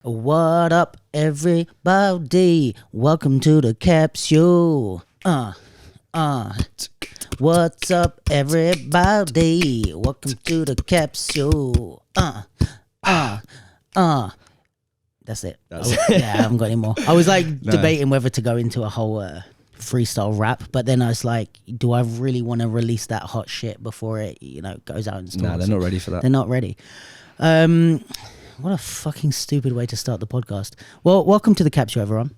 What up, everybody? Welcome to the Capsule. What's up, everybody? Welcome to the Capsule. That's it. Yeah, I haven't got any more. I was like debating whether to go into a whole freestyle rap, but then I was like, do I really want to release that hot shit before it, goes out in stores? Nah, they're not ready for that. They're not ready. What a fucking stupid way to start the podcast. Well, welcome to the Capsule, everyone.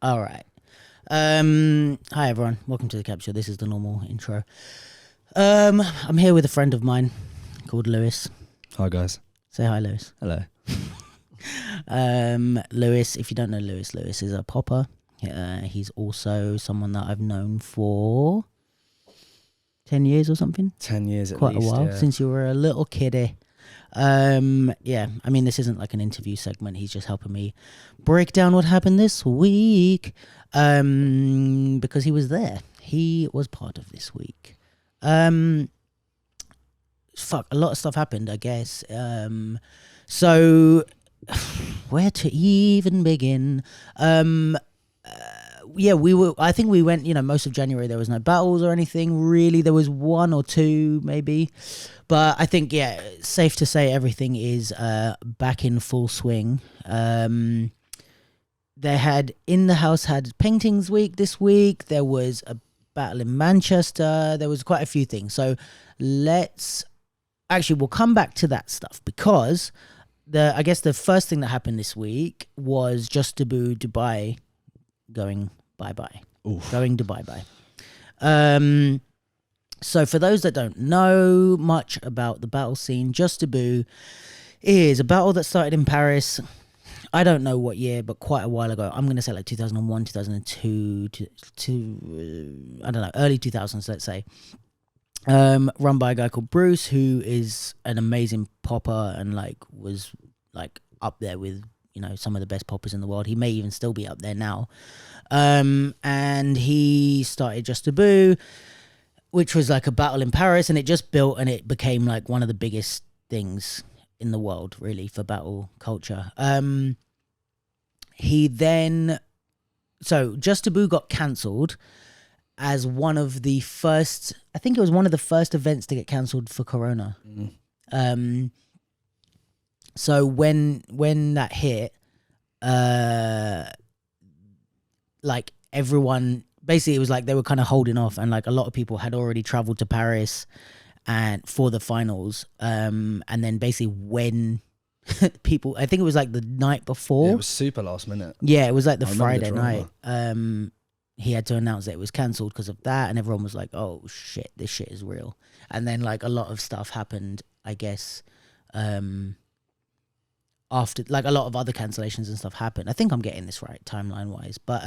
All right. Hi, everyone. Welcome to the Capsule. This is the normal intro. I'm here with a friend of mine called Lewis. Hi, guys. Say hi, Lewis. Hello. Lewis, if you don't know Lewis is a popper. He's also someone that I've known for 10 years or something. 10 years at Quite least, a while, yeah. since you were a little kiddie. Yeah, I mean, this isn't like an interview segment. He's just helping me break down what happened this week. Because he was there. He was part of this week. A lot of stuff happened, I guess. So where to even begin? Yeah, I think we went, most of January there was no battles or anything really. There was one or two maybe, but I think, yeah, it's safe to say everything is back in full swing. They had In the House had Peng Tings week this week. There was a battle in Manchester. There was quite a few things. So we'll come back to that stuff, because I guess the first thing that happened this week was Juste Debout Dubai going bye-bye. Oof. Going to bye-bye. So for those that don't know much about the battle scene, Juste Debout is a battle that started in Paris. I don't know what year, but quite a while ago. I'm going to say like 2001, 2002, I don't know, early 2000s, let's say. Run by a guy called Bruce, who is an amazing popper and was up there with some of the best poppers in the world. He may even still be up there now. And he started Juste Debout, which was like a battle in Paris, and it just built and it became like one of the biggest things in the world, really, for battle culture. So Juste Debout got cancelled as one of the first, I think it was one of the first events to get cancelled for Corona. So when that hit, everyone, basically it was like they were kind of holding off, and like a lot of people had already traveled to Paris and for the finals. And then basically when people, I think it was like the night before. Yeah, it was super last minute. Yeah, it was like the Friday night. He had to announce that it was cancelled because of that, and everyone was like, oh shit, this shit is real. And then like a lot of stuff happened, I guess, after, like a lot of other cancellations and stuff happened. I think I'm getting this right timeline wise, but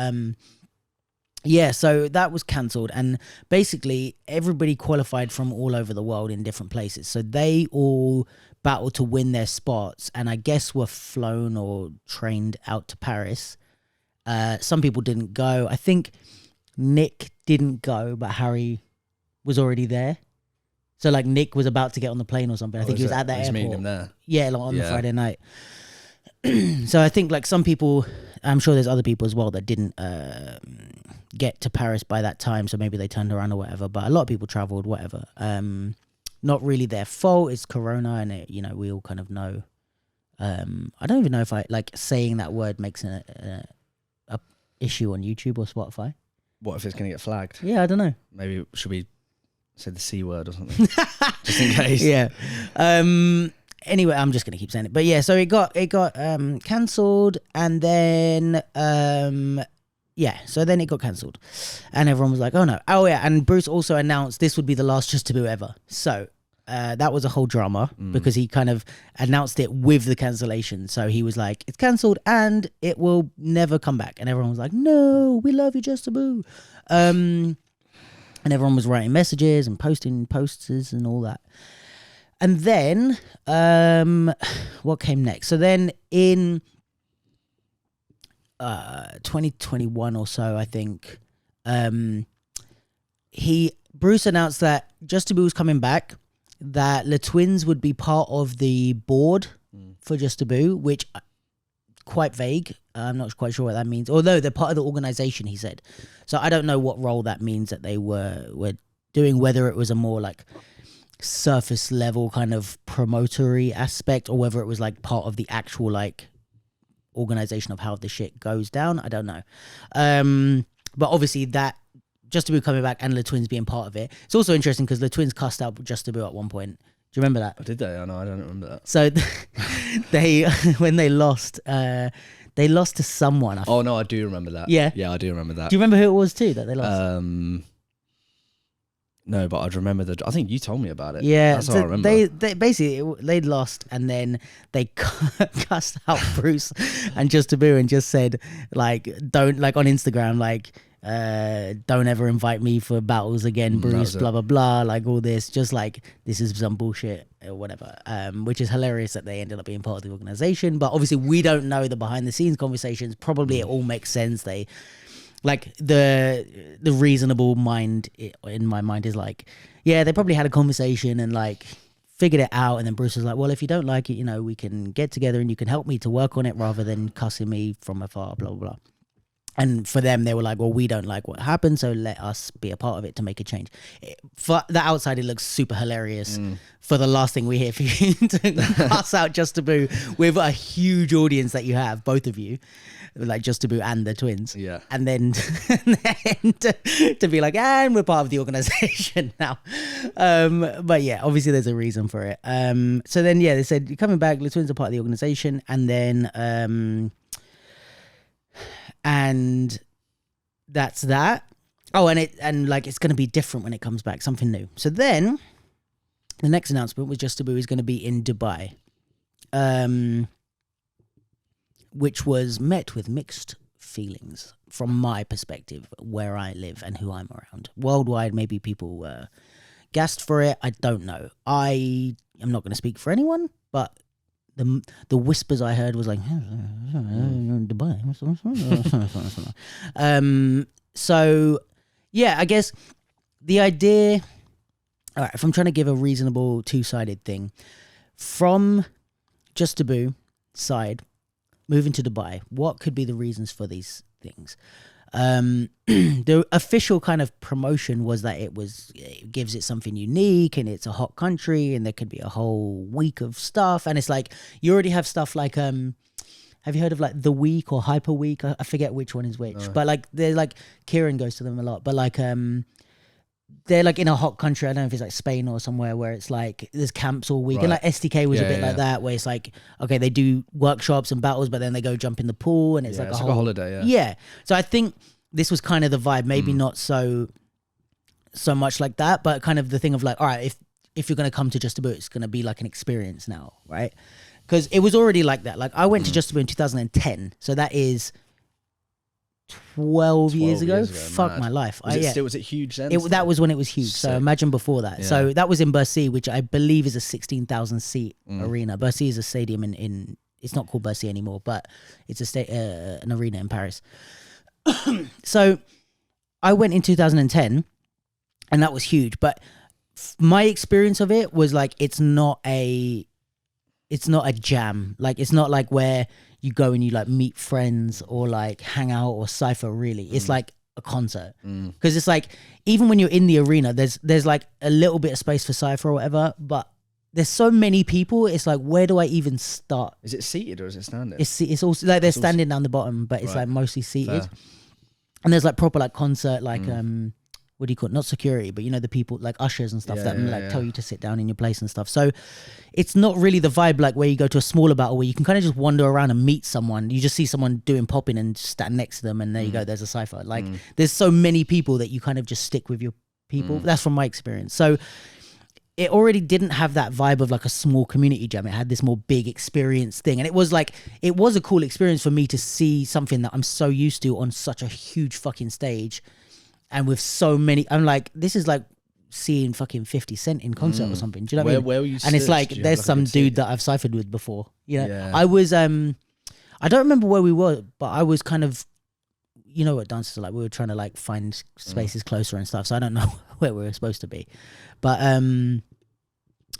yeah, so that was cancelled, and basically everybody qualified from all over the world in different places, so they all battled to win their spots, and I guess were flown or trained out to Paris. Some people didn't go. I think Nick didn't go, but Harry was already there. So like Nick was about to get on the plane or something. I think he was at that airport. Meeting him there. Yeah, like on the Friday night. So I think like some people, I'm sure there's other people as well that didn't get to Paris by that time. So maybe they turned around or whatever. But a lot of people traveled, whatever. Not really their fault. It's Corona, and it, we all kind of know. I don't even know if I like saying that word makes a issue on YouTube or Spotify. What if it's going to get flagged? Yeah, I don't know. Maybe should we say the C word or something? Just in case. Yeah. Anyway, I'm just gonna keep saying it. But yeah, so it got cancelled, and then so then it got cancelled, and everyone was like, oh no. Oh yeah, and Bruce also announced this would be the last Juste Debout ever. So that was a whole drama because he kind of announced it with the cancellation. So he was like, it's cancelled and it will never come back. And everyone was like, no, we love you, Juste Debout. And everyone was writing messages and posting posters and all that. And then, what came next? So then in 2021 or so, I think, Bruce announced that Juste Debout was coming back, that Le Twins would be part of the board for Juste Debout, which quite vague. I'm not quite sure what that means. Although they're part of the organization, he said. So I don't know what role that means that they were doing, whether it was a more like surface level kind of promotory aspect or whether it was like part of the actual like organization of how the shit goes down. I don't know. But obviously that Juste Debout coming back and Le Twins being part of it. It's also interesting because Le Twins cussed out Juste Debout at one point. Do you remember that? Oh, did they? I know, I don't remember that. So they when they lost to someone. Oh no, I do remember that. Yeah, I do remember that. Do you remember who it was too that they lost? No, but I'd remember I think you told me about it. Yeah, that's all I remember. They basically they'd lost, and then they cussed out Bruce and Juste Debout and just said like, don't, like on Instagram, like, don't ever invite me for battles again, Bruce, blah blah blah, like all this, just like this is some bullshit or whatever. Which is hilarious that they ended up being part of the organization, but obviously we don't know the behind the scenes conversations. Probably it all makes sense. They like the reasonable mind in my mind is like, yeah, they probably had a conversation and like figured it out, and then Bruce was like, well, if you don't like it, you know, we can get together and you can help me to work on it rather than cussing me from afar, blah blah blah. And for them, they were like, well, we don't like what happened, so let us be a part of it to make a change. For the outside, it looks super hilarious. For the last thing we hear, for you to pass out Juste Debout with a huge audience that you have, both of you, like Juste Debout and the Twins. Yeah. And then, to be like, and we're part of the organization now. But yeah, obviously there's a reason for it. So then, yeah, they said, you're coming back, the Twins are part of the organization. And then... and that's that. Oh, and like it's going to be different when it comes back, something new. So then the next announcement was Juste Debout is going to be in Dubai, which was met with mixed feelings from my perspective, where I live and who I'm around. Worldwide, maybe people were gassed for it. I don't know. I am not going to speak for anyone, but the whispers I heard was like, Dubai. So yeah, I guess the idea, all right, if I'm trying to give a reasonable two-sided thing, from Juste Debout side, moving to Dubai, what could be the reasons for these things? The official kind of promotion was that it gives it something unique and it's a hot country and there could be a whole week of stuff, and it's like you already have stuff like have you heard of like the week or hyper week? I forget which one is which, but like they're like Kieran goes to them a lot, but like they're like in a hot country. I don't know if it's like Spain or somewhere where it's like there's camps all week, and like STK was a bit like that, where it's like, okay, they do workshops and battles, but then they go jump in the pool and it's like it's a like a holiday. Yeah. So I think this was kind of the vibe, maybe not so much like that, but kind of the thing of like, all right, if you're going to come to Juste Debout, it's going to be like an experience now, right? Because it was already like that. Like I went to Juste Debout in 2010, so that is 12 years ago. Fuck mad. my life. Was it huge then? That was when it was huge. So imagine before that. Yeah. So that was in Bercy, which I believe is a 16,000 seat arena. Bercy is a stadium in it's not called Bercy anymore, but it's an arena in Paris. So I went in 2010 and that was huge, but my experience of it was like, it's not a jam. Like, it's not like where you go and you like meet friends or like hang out or cypher, really. It's like a concert. Because it's like, even when you're in the arena, there's like a little bit of space for cypher or whatever, but there's so many people. It's like, where do I even start? Is it seated or is it standing? It's also like they're standing down the bottom, but it's like mostly seated. Fair. And there's like proper like concert, like what do you call it? Not security, but you know, the people like ushers and stuff tell you to sit down in your place and stuff. So it's not really the vibe like where you go to a smaller battle where you can kind of just wander around and meet someone. You just see someone doing popping and stand next to them, and there you go, there's a cypher. Like there's so many people that you kind of just stick with your people. That's from my experience. So it already didn't have that vibe of like a small community jam. It had this more big experience thing. And it was a cool experience for me to see something that I'm so used to on such a huge fucking stage. And with so many, I'm like, this is like seeing fucking 50 Cent in concert or something. Do you know what I mean? Where were you? And it's like Did you have, there's like, a some good seat? dude that I've cyphered with before. You know, Yeah. I was I don't remember where we were, but I was kind of, you know what dancers are like. We were trying to like find spaces closer and stuff. So I don't know where we were supposed to be, but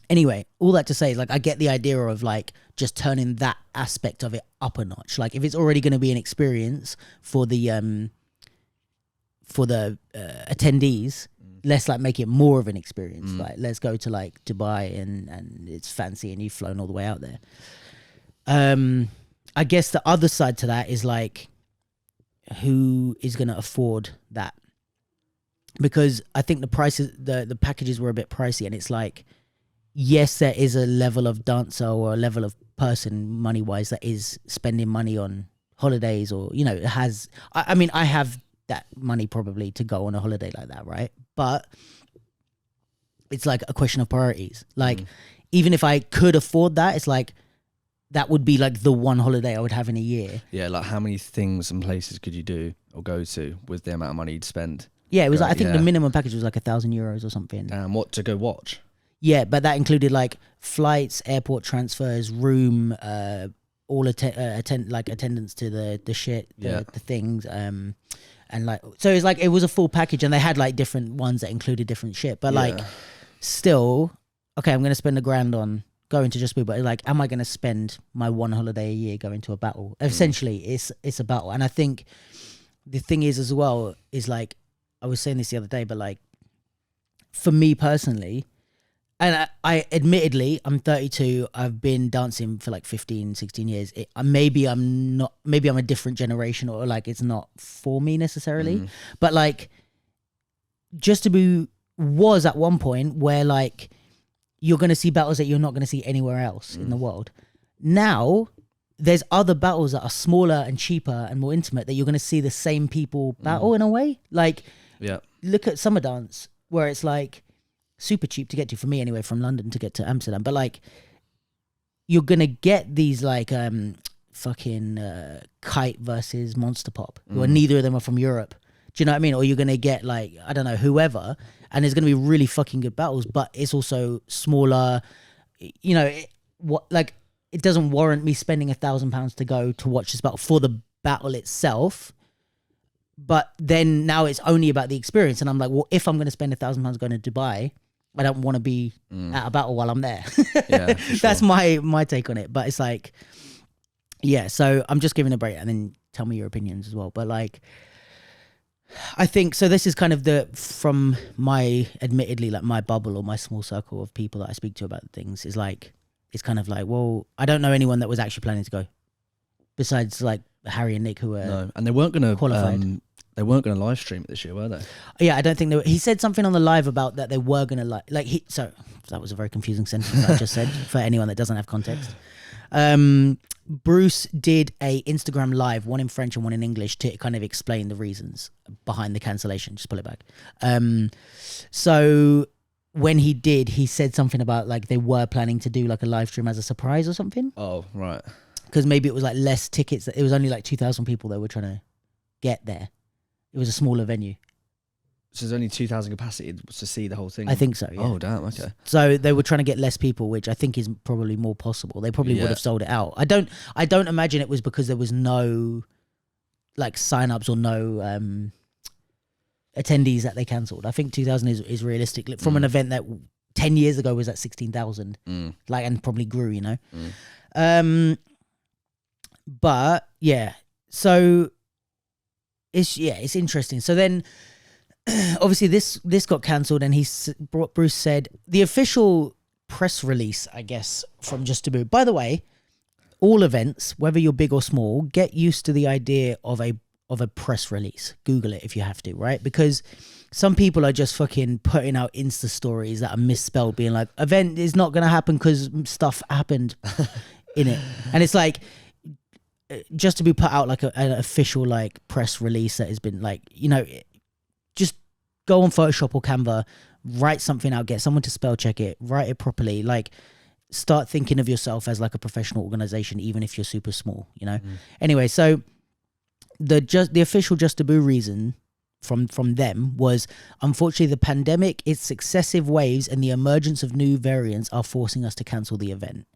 anyway, all that to say is like I get the idea of like just turning that aspect of it up a notch. Like if it's already going to be an experience for the attendees, let's like make it more of an experience. Like let's go to like Dubai and it's fancy and you've flown all the way out there. I guess the other side to that is like who is going to afford that, because I think the prices, the packages were a bit pricey, and it's like, yes, there is a level of dancer or a level of person money wise that is spending money on holidays, or you know, it has. I mean, I have that money probably to go on a holiday like that, right? But it's like a question of priorities. Like, even if I could afford that, it's like that would be like the one holiday I would have in a year. Yeah, like how many things and places could you do or go to with the amount of money you'd spend? Yeah, it was. Like, I think yeah. the minimum package was like €1,000 or something. What to go watch? Yeah, but that included like flights, airport transfers, room, all attendance to the shit, the things, and like, so it's like it was a full package, and they had like different ones that included different shit. But like, still, okay, I'm gonna spend $1,000 on going to Juste Debout, but like, am I gonna spend my one holiday a year going to a battle? Essentially, it's a battle, and I think the thing is as well is like, I was saying this the other day, but like, for me personally. And I admittedly, I'm 32. I've been dancing for like 15, 16 years. Maybe I'm a different generation, or like it's not for me necessarily. But like, Juste Debout was at one point where like you're going to see battles that you're not going to see anywhere else in the world. Now, there's other battles that are smaller and cheaper and more intimate that you're going to see the same people battle in a way. Like, look at Summer Dance, where it's like, super cheap to get to, for me anyway, from London to get to Amsterdam, but like you're gonna get these like fucking Kite versus Monster Pop, who are neither of them are from Europe. Do you know what I mean? Or you're gonna get like, I don't know, whoever, and there's gonna be really fucking good battles, but it's also smaller. You know, it doesn't warrant me spending £1,000 to go to watch this battle for the battle itself. But then now it's only about the experience, and I'm like, well, if I'm going to spend £1,000 going to Dubai, I don't want to be at a battle while I'm there. Yeah, That's my take on it. But it's like, yeah. So I'm just giving a break, and then tell me your opinions as well. But like, I think so. This is kind of from my, admittedly, like my bubble or my small circle of people that I speak to about things, is like, it's kind of like, well, I don't know anyone that was actually planning to go, besides like Harry and Nick, who were no, and they weren't going to qualified. They weren't going to live stream it this year, were they? Yeah, I don't think they were. He said something on the live about that they were going to so that was a very confusing sentence that I just said for anyone that doesn't have context. Bruce did a Instagram live, one in French and one in English, to kind of explain the reasons behind the cancellation. Just pull it back. So when he did, he said something about like they were planning to do like a live stream as a surprise or something. Oh, right. Because maybe it was like less tickets. It was only like 2,000 people that were trying to get there. It was a smaller venue. So there's only 2,000 capacity to see the whole thing? I think so, yeah. Oh, damn, okay. So they were trying to get less people, which I think is probably more possible. They probably would have sold it out. I don't imagine it was because there was no like sign-ups or no attendees that they cancelled. I think 2,000 is realistic. From an event that 10 years ago was at 16,000, like, and probably grew, you know? But yeah, so it's interesting. So then obviously this got cancelled, and Bruce said the official press release, I guess, from Juste Debout. By the way, all events, whether you're big or small, get used to the idea of a press release. Google it if you have to, right? Because some people are just fucking putting out Insta stories that are misspelled, being like, event is not going to happen because stuff happened in it. And it's like, just to be put out like an official like press release that has been like, you know, just go on Photoshop or Canva, write something out, get someone to spell check it, write it properly, like start thinking of yourself as like a professional organization, even if you're super small, you know? Anyway, so the official Juste Debout reason from them was, unfortunately, the pandemic, its successive waves, and the emergence of new variants are forcing us to cancel the event.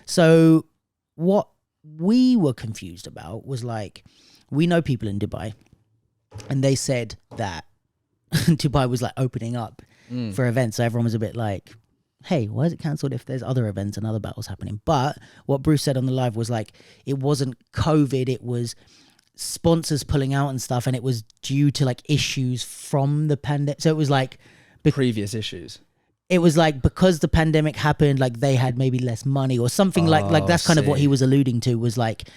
So what we were confused about was like, we know people in Dubai, and they said that Dubai was like opening up for events. So everyone was a bit like, hey, why is it cancelled if there's other events and other battles happening? But what Bruce said on the live was like, it wasn't COVID, it was sponsors pulling out and stuff, and it was due to like issues from the pandemic. So it was like previous issues. It was like because the pandemic happened, like they had maybe less money or something. Like that's kind of what he was alluding to, was like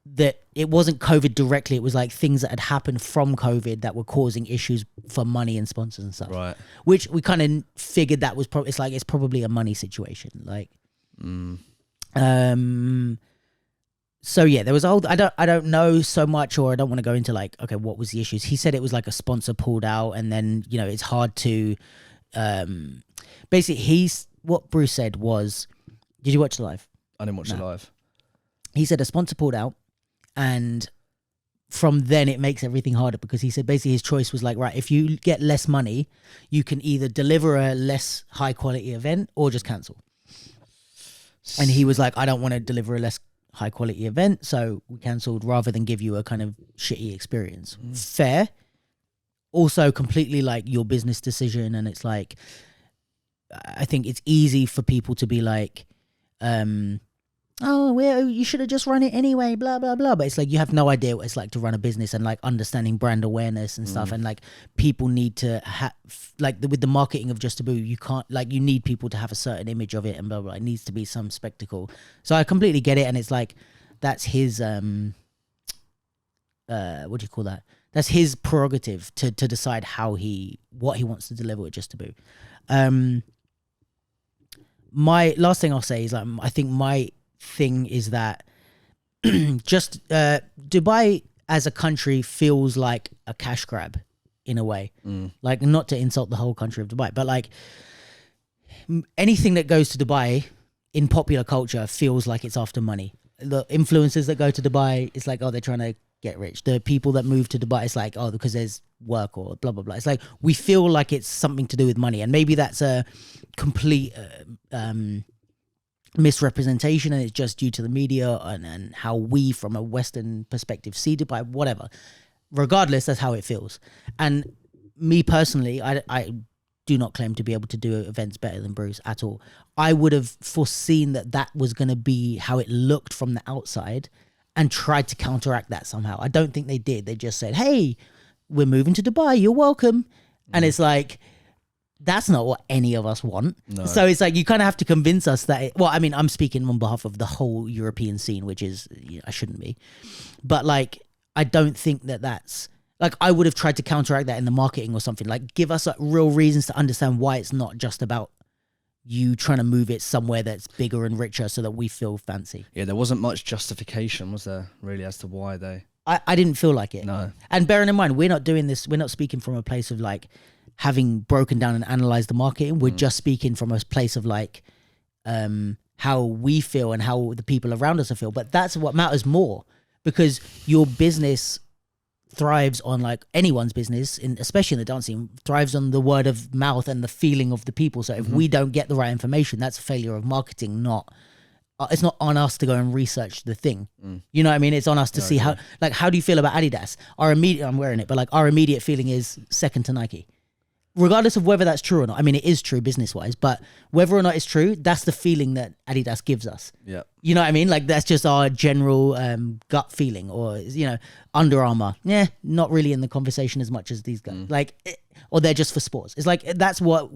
that it wasn't COVID directly, it was like things that had happened from COVID that were causing issues for money and sponsors and stuff. Right. Which we kind of figured that was probably, it's probably a money situation. Like, so yeah, there was I don't know so much, or I don't want to go into like, okay, what was the issues? He said it was like a sponsor pulled out, and then, you know, it's hard to, basically what Bruce said was, did you watch the live? I didn't watch it live. He said a sponsor pulled out, and from then it makes everything harder, because he said basically his choice was like, right, if you get less money, you can either deliver a less high quality event or just cancel. And he was like, I don't want to deliver a less high quality event, so we cancelled rather than give you a kind of shitty experience. Fair. Also completely like your business decision, and it's like, I think it's easy for people to be like, oh, well, you should have just run it anyway, blah, blah, blah. But it's like, you have no idea what it's like to run a business, and like understanding brand awareness and stuff. And like, people need to have, like with the marketing of Juste Debout, you can't, like, you need people to have a certain image of it and blah, blah, blah. It needs to be some spectacle. So I completely get it. And it's like, that's his, what do you call that? That's his prerogative to decide what he wants to deliver with Juste Debout. My last thing I'll say is, like, I think my thing is that just Dubai as a country feels like a cash grab in a way. Like, not to insult the whole country of Dubai, but like anything that goes to Dubai in popular culture feels like it's after money. The influencers that go to Dubai, it's like, oh, they're trying to get rich. The people that move to Dubai, it's like, oh, because there's work or blah blah blah. It's like, we feel like it's something to do with money, and maybe that's a complete misrepresentation, and it's just due to the media and how we, from a Western perspective, see Dubai. Whatever. Regardless, that's how it feels. And me personally, I do not claim to be able to do events better than Bruce at all. I would have foreseen that was going to be how it looked from the outside, and tried to counteract that somehow. I don't think they did. They just said, hey, we're moving to Dubai, you're welcome. And it's like, that's not what any of us want. No. So it's like, you kind of have to convince us that well, I mean, I'm speaking on behalf of the whole European scene, which is, you know, I shouldn't be. But like, I don't think that's, like, I would have tried to counteract that in the marketing or something. Like, give us real reasons to understand why it's not just about you trying to move it somewhere that's bigger and richer so that we feel fancy. Yeah, there wasn't much justification, was there, really, as to why they... I didn't feel like it. No. And bearing in mind, we're not doing this, we're not speaking from a place of like having broken down and analysed the marketing. We're just speaking from a place of like how we feel and how the people around us feel. But that's what matters more, because your business thrives on, like anyone's business, especially in the dance scene, thrives on the word of mouth and the feeling of the people. So if we don't get the right information, that's a failure of marketing. It's not on us to go and research the thing. You know what I mean? It's on us to see how do you feel about Adidas? I'm wearing it, but like our immediate feeling is second to Nike. Regardless of whether that's true or not. I mean, it is true business-wise, but whether or not it's true, that's the feeling that Adidas gives us. Yeah. You know what I mean? Like, that's just our general gut feeling. Or, you know, Under Armour, not really in the conversation as much as these guys. Or they're just for sports. It's like, that's what,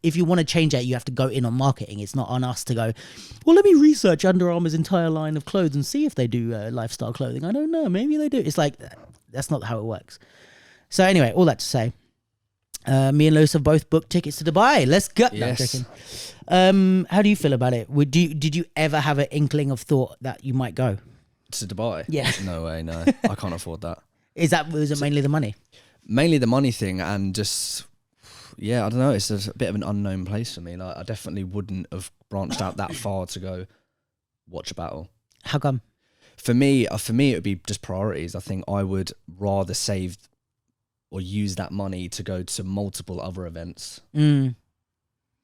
if you want to change that, you have to go in on marketing. It's not on us to go, well, let me research Under Armour's entire line of clothes and see if they do lifestyle clothing. I don't know. Maybe they do. It's like, that's not how it works. So anyway, all that to say, me and Lewis have both booked tickets to Dubai. Let's go. Yes. No, how do you feel about it? Did you ever have an inkling of thought that you might go to Dubai? Yeah. No way. No, I can't afford that. Was it mainly the money? Mainly the money thing, and just, yeah, I don't know. It's a bit of an unknown place for me. Like, I definitely wouldn't have branched out that far to go watch a battle. How come? For me, it would be just priorities. I think I would rather save or use that money to go to multiple other events Mm.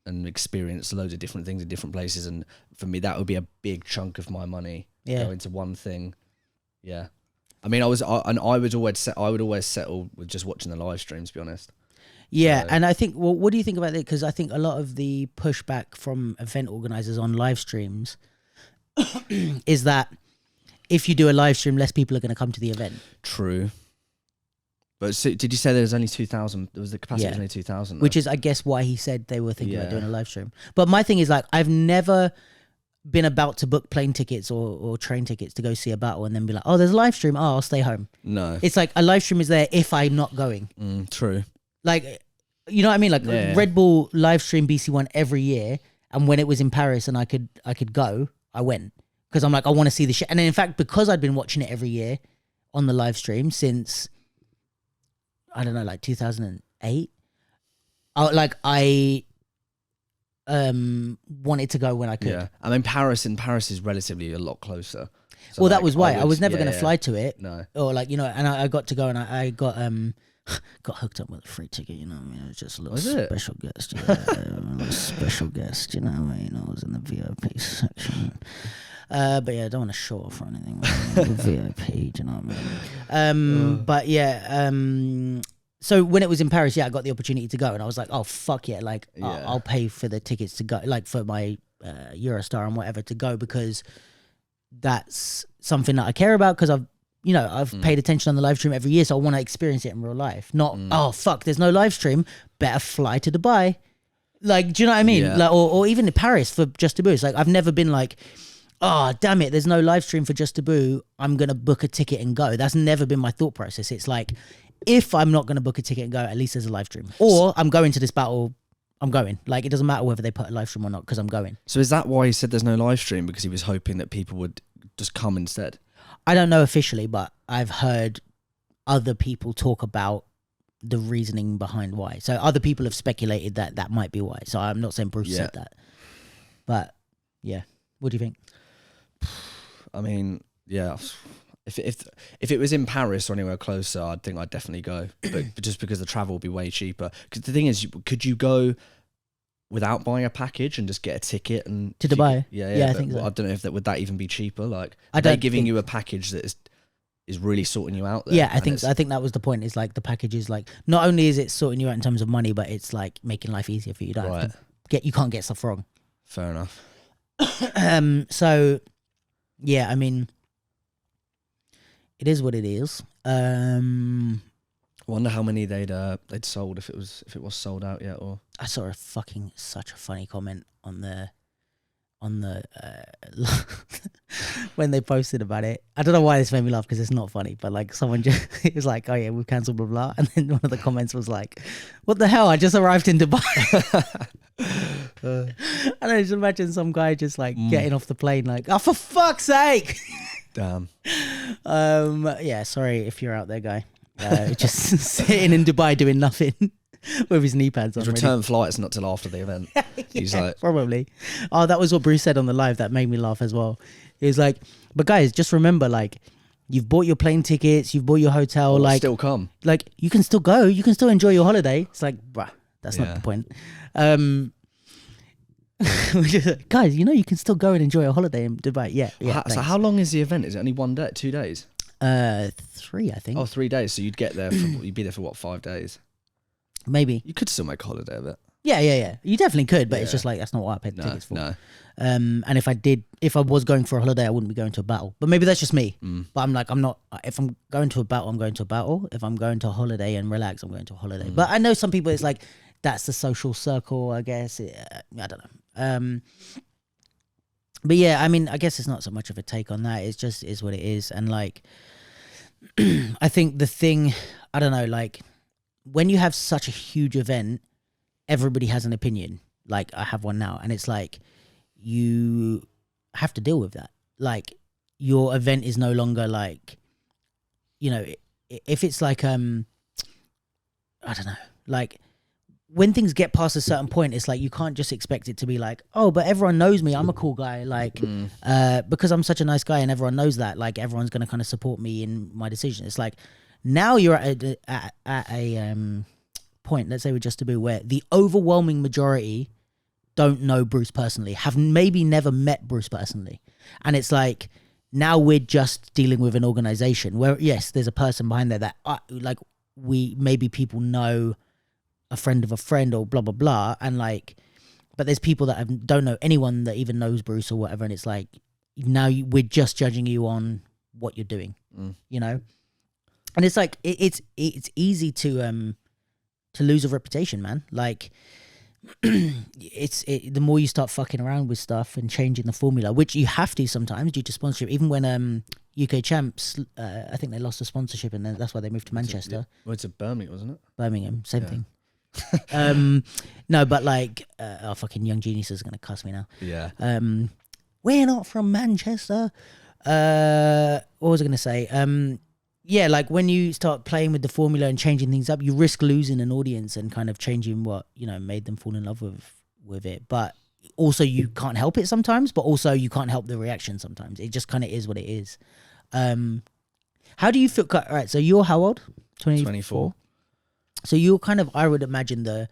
and experience loads of different things in different places. And for me, that would be a big chunk of my money Yeah. go into one thing. Yeah. I mean, I would always settle with just watching the live streams, to be honest. Yeah, So- and I think, well, what do you think about it? Because I think a lot of the pushback from event organizers on live streams is that if you do a live stream, less people are going to come to the event. True. But so, did you say there was only 2,000? There was the capacity Yeah. was only 2,000? Which is, I guess, why he said they were thinking about Yeah. doing a live stream. But my thing is, like, I've never been about to book plane tickets or train tickets to go see a battle and then be like, oh, there's a live stream. Oh, I'll stay home. No. It's like a live stream is there if I'm not going. True. Like, you know what I mean? Like Yeah. Red Bull live stream BC1 every year. And when it was in Paris and I could go, I went. Because I'm like, I want to see the shit. And then in fact, because I'd been watching it every year on the live stream since, I don't know, like 2008, I wanted to go when I could. Yeah. I mean, Paris is relatively a lot closer. So Well, that like, was why. I was never yeah, going to fly to it. No. Or like, you know, and I got to go and I got got hooked up with a free ticket, you know what I mean? It was just a little Was it? special guest. Yeah, a little special guest, you know what I mean? I was in the VIP section. But yeah, I don't want to show off or anything. The VIP, do you know what I mean? But yeah, so when it was in Paris, yeah, I got the opportunity to go and I was like, oh, fuck yeah. Like, Yeah. I'll pay for the tickets to go, like for my Eurostar and whatever to go because that's something that I care about because I've paid attention on the live stream every year, so I want to experience it in real life. Not, oh, fuck, there's no live stream, better fly to Dubai. Like, do you know what I mean? Yeah. Like, or even in Paris for Juste Debout. It's like, I've never been like, oh, damn it, there's no live stream for Juste Debout, I'm going to book a ticket and go. That's never been my thought process. It's like, if I'm not going to book a ticket and go, at least there's a live stream. Or I'm going to this battle, I'm going. Like, it doesn't matter whether they put a live stream or not because I'm going. So is that why he said there's no live stream? Because he was hoping that people would just come instead? I don't know officially, but I've heard other people talk about the reasoning behind why. So other people have speculated that that might be why. So I'm not saying Bruce said that. But yeah, what do you think? I mean, yeah. If it was in Paris or anywhere closer, I'd think I'd definitely go. But just because the travel would be way cheaper. Because the thing is, could you go without buying a package and just get a ticket and To Dubai? Yeah, I but think so. I don't know if would that even be cheaper. Like, I are they don't giving think- you a package that is really sorting you out there? Yeah, I And think it's- I think that was the point. Is like the package is like not only is it sorting you out in terms of money, but it's like making life easier for you. You don't have to you can't get stuff wrong. Fair enough. So yeah, I mean, it is what it is. Wonder how many they'd sold if it was sold out yet, or I saw such a funny comment on the when they posted about it. I don't know why this made me laugh because it's not funny, but like someone just it was like, oh yeah, we've cancelled blah blah, and then one of the comments was like, what the hell? I just arrived in Dubai. And I just imagine some guy just like getting off the plane like, oh, for fuck's sake. damn. Yeah, sorry if you're out there, guy. Just sitting in Dubai doing nothing with his knee pads on. His return flight's not till after the event. He's like, probably. Oh, that was what Bruce said on the live. That made me laugh as well. He was like, but guys, just remember, like, you've bought your plane tickets, you've bought your hotel, like, still come. like you can still go, you can still enjoy your holiday. It's like, bruh, that's not Yeah. the point. Guys, you can still go and enjoy a holiday in Dubai. Yeah. So thanks. how long is the event? Is it only 1 day, 2 days? 3, I think. Oh, 3 days. So you'd get there. You'd be there for what, 5 days? Maybe. You could still make a holiday of it. Yeah. You definitely could, but it's Yeah. just like that's not what I paid the tickets for. No. And if I was going for a holiday, I wouldn't be going to a battle. But maybe that's just me. But I'm not. If I'm going to a battle, I'm going to a battle. If I'm going to a holiday and relax, I'm going to a holiday. But I know some people, it's like that's the social circle, I guess. I don't know. But yeah, I mean, I guess it's not so much of a take on that. It's just is what it is. And like, I think the thing, I don't know, like when you have such a huge event, everybody has an opinion. Like I have one now, and it's like you have to deal with that. Like your event is no longer like, if it's like I don't know, like when things get past a certain point, it's like you can't just expect it to be like, oh, but everyone knows me, I'm a cool guy, like because I'm such a nice guy and everyone knows that, like everyone's gonna kind of support me in my decision. It's like, Now you're at a point, let's say with Just Debout, where the overwhelming majority don't know Bruce personally, have maybe never met Bruce personally. And it's like, now we're just dealing with an organization where, yes, there's a person behind there that, like, maybe people know a friend of a friend or blah, blah, blah. And like, but there's people that don't know anyone that even knows Bruce or whatever. And it's like, now we're just judging you on what you're doing, you know? And it's like, it's easy to lose a reputation, man. Like, the more you start fucking around with stuff and changing the formula, which you have to sometimes due to sponsorship. Even when UK Champs, I think they lost the sponsorship, and then that's why they moved to Manchester. Well, it's Birmingham, wasn't it? Birmingham, same thing. No, but like, fucking Young Geniuses are gonna cuss me now. Yeah. We're not from Manchester. What was I gonna say? Yeah, like when you start playing with the formula and changing things up, you risk losing an audience and kind of changing what, you know, made them fall in love with it. But also you can't help it sometimes, but also you can't help the reaction sometimes. It just kind of is what it is. How do you feel? All right, so you're how old? 24. So you're kind of, I would imagine, a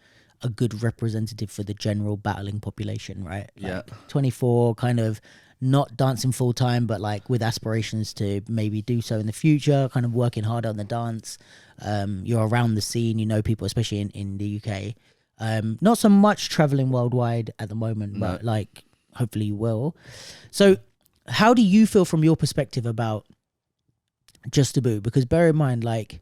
good representative for the general battling population, right? Like Yeah. 24, kind of not dancing full time, but like with aspirations to maybe do so in the future, kind of working hard on the dance. You're around the scene, you know people, especially in the UK. Not so much traveling worldwide at the moment, but like hopefully you will. So how do you feel from your perspective about Just Debout? Because bear in mind, like,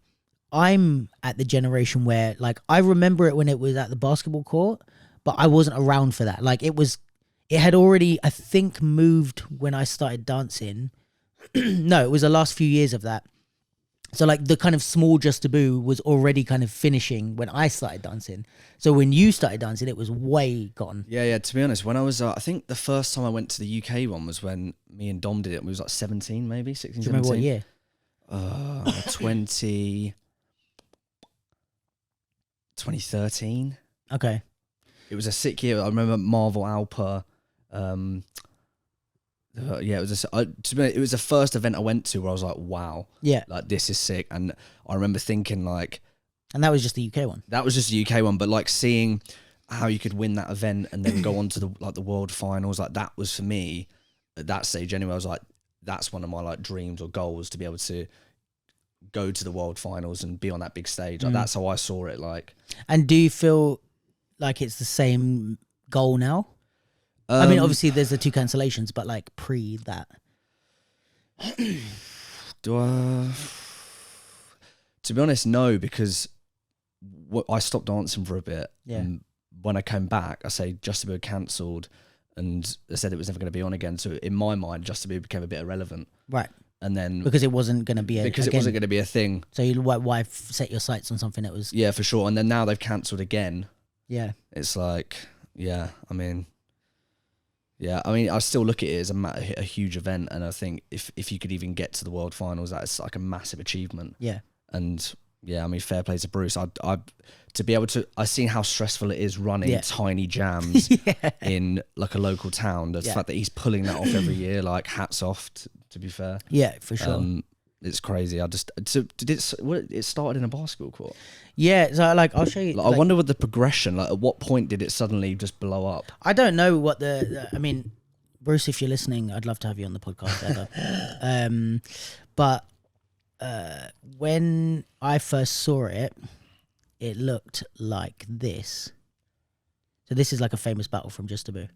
I'm at the generation where, like, I remember it when it was at the basketball court, but I wasn't around for that. Like, it had already, I think, moved when I started dancing. No, it was the last few years of that. So, like, the kind of small Just Debout was already kind of finishing when I started dancing. So when you started dancing, it was way gone. Yeah. To be honest, when I was, I think the first time I went to the UK one was when me and Dom did it. We was like 17, maybe 16, Do you remember 17. what year? 2013. Okay. It was a sick year. I remember Marvel Alpa. Yeah, it was it was the first event I went to where I was like, wow, Yeah. like this is sick. And I remember thinking like, And that was just the UK one. that was just the UK one, but like seeing how you could win that event and then go on to the world finals, like that was for me at that stage anyway. I was like, that's one of my like dreams or goals, to be able to go to the world finals and be on that big stage. Like that's how I saw it. Like, And do you feel like it's the same goal now? I mean, obviously there's the 2 cancellations, but like pre that. To be honest, no, because I stopped dancing for a bit. Yeah. And when I came back, I say Juste Debout cancelled, and I said it was never going to be on again. So in my mind, Juste Debout became a bit irrelevant. Right. And then Because it wasn't going to be it wasn't going to be a thing. So why set your sights on something that was... Yeah, for sure. And then now they've cancelled again. Yeah. It's like, I mean, I still look at it as a huge event, and I think if you could even get to the world finals, that's like a massive achievement. Yeah. And yeah, I mean, fair play to Bruce. I to be able to, I've seen how stressful it is running tiny jams in like a local town. The fact that he's pulling that off every year, like hats off. To be fair, yeah, for sure. It's crazy. It started in a basketball court? Yeah, so like I'll show you. Like, I wonder what the progression. Like, at what point did it suddenly just blow up? I don't know what I mean, Bruce, if you're listening, I'd love to have you on the podcast ever. But when I first saw it, it looked like this. So this is like a famous battle from Juste Debout.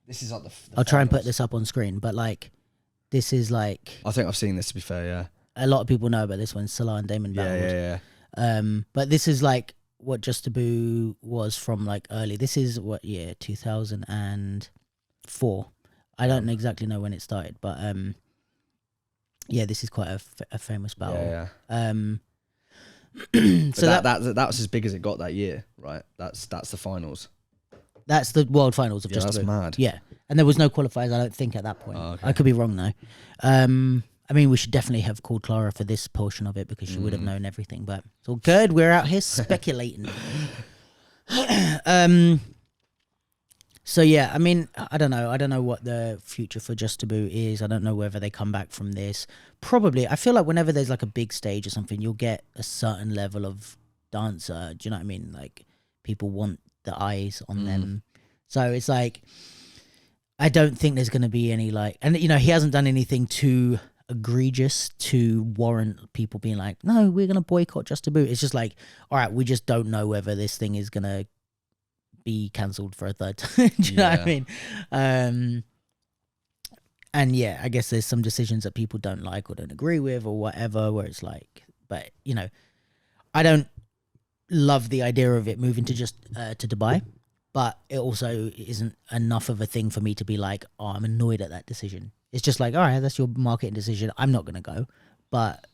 This is like the I'll try and put this up on screen, but like this is like... I think I've seen this, to be fair, yeah. A lot of people know about this one, Salah and Damon battled. Yeah. But this is like what Juste Debout was from like early. This is what year? 2004. I don't exactly know when it started, but yeah, this is quite a famous battle. Yeah. So that was as big as it got that year, right? That's the finals. That's the world finals of Juste That's Debout. mad. Yeah, and there was no qualifiers, I don't think, at that point. Oh, okay. I could be wrong though. I mean, we should definitely have called Clara for this portion of it because she would have known everything. But it's all good. We're out here speculating. So yeah, I mean, I don't know. I don't know what the future for Just Debout is. I don't know whether they come back from this. Probably. I feel like whenever there's like a big stage or something, you'll get a certain level of dancer. Do you know what I mean? Like people want the eyes on them. So it's like I don't think there's going to be any like, and you know, he hasn't done anything too egregious to warrant people being like, no, we're going to boycott Just Debout. It's just like, all right, we just don't know whether this thing is going to be cancelled for a third time. Do you know what I mean? And yeah, I guess there's some decisions that people don't like or don't agree with or whatever, where it's like, but you know, I don't love the idea of it moving to just to Dubai, but it also isn't enough of a thing for me to be like, oh, I'm annoyed at that decision. It's just like, all right, that's your marketing decision. I'm not going to go, but